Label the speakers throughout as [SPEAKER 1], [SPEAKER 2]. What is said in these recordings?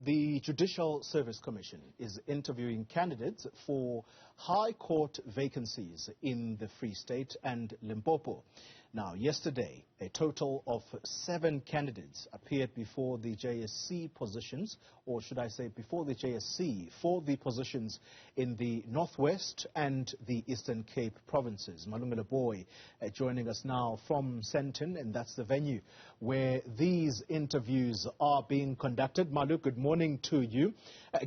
[SPEAKER 1] The Judicial Service Commission is interviewing candidates for High Court vacancies in the Free State and Limpopo. Now, yesterday, a total of 7 candidates appeared before the JSC positions, or should I say before the JSC, for the positions in the Northwest and the Eastern Cape provinces. Malungelo Booi joining us now from Sandton, and that's the venue where these interviews are being conducted. Malu, good morning to you.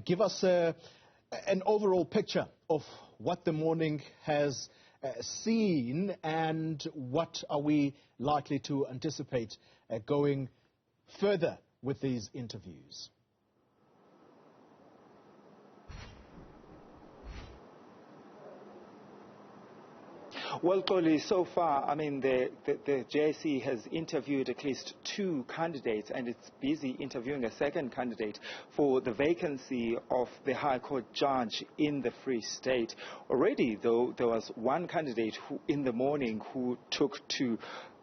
[SPEAKER 1] Give us an overall picture of what the morning has seen and what are we likely to anticipate going further with these interviews.
[SPEAKER 2] Well, Booi, so far, I mean, the JSC has interviewed at least 2 candidates, and it's busy interviewing a second candidate for the vacancy of the High Court judge in the Free State. Already, though, there was one candidate who, in the morning, who took to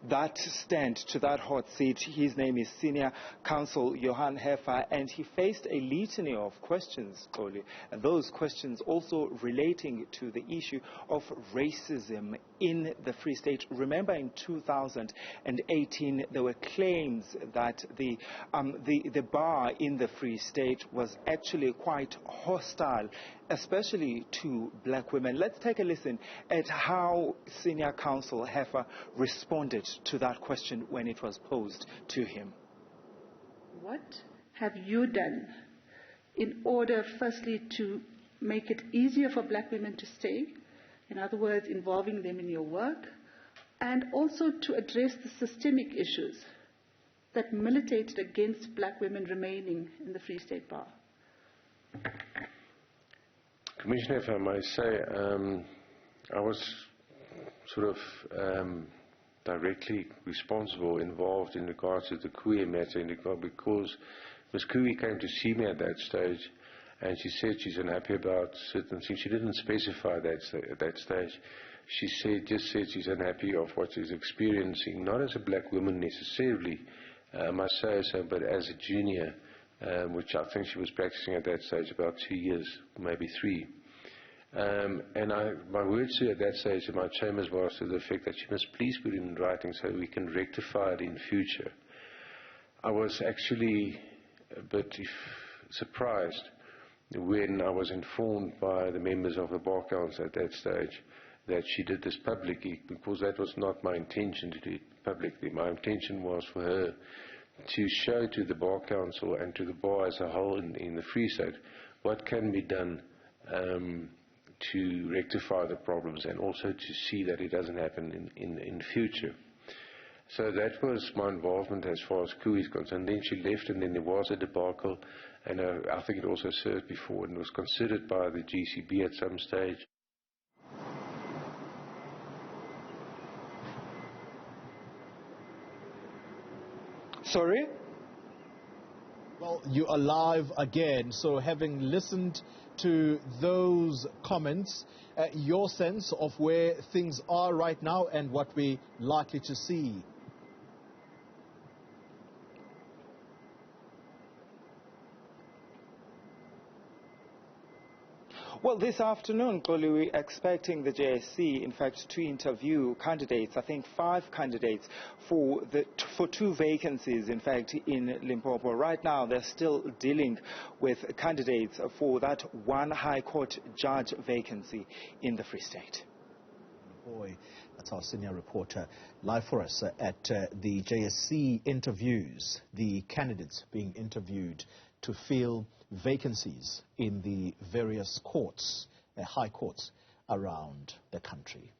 [SPEAKER 2] that stand, to that hot seat. His name is Senior Counsel Johan Heffer, and he faced a litany of questions, Booi, and those questions also relating to the issue of racism in the Free State. Remember, in 2018, there were claims that the bar in the Free State was actually quite hostile, especially to black women. Let's take a listen at how Senior Counsel Heffer responded to that question when it was posed to him.
[SPEAKER 3] What have you done in order, firstly, to make it easier for black women to stay? In other words, involving them in your work, and also to address the systemic issues that militated against black women remaining in the Free State bar?
[SPEAKER 4] Commissioner, if I may say, I was sort of directly involved in regards to the Kui matter, because Ms. Kui came to see me at that stage, and she said she's unhappy about certain things. She didn't specify that at that stage. She just said she's unhappy of what she's experiencing, not as a black woman necessarily, I must say so, but as a junior, which I think she was practicing at that stage about 2 years, maybe 3. And my words to her at that stage in my chambers was to the effect that she must please put it in writing so we can rectify it in future. I was actually a bit surprised when I was informed by the members of the Bar Council at that stage that she did this publicly, because that was not my intention to do it publicly. My intention was for her to show to the Bar Council and to the bar as a whole in the Free State what can be done to rectify the problems, and also to see that it doesn't happen in future. So that was my involvement as far as Kui is concerned. Then she left, and then there was a debacle, and I think it also served before and was considered by the GCB at some stage.
[SPEAKER 2] Sorry?
[SPEAKER 1] Well, you are live again, so having listened to those comments, your sense of where things are right now and what we're likely to see.
[SPEAKER 2] Well, this afternoon, Booi, we're expecting the JSC, in fact, to interview candidates, I think 5 candidates, for 2 vacancies, in fact, in Limpopo. Right now, they're still dealing with candidates for that 1 High Court judge vacancy in the Free State.
[SPEAKER 1] Booi, that's our senior reporter, live for us at the JSC interviews, the candidates being interviewed to fill vacancies in the various courts, high courts around the country.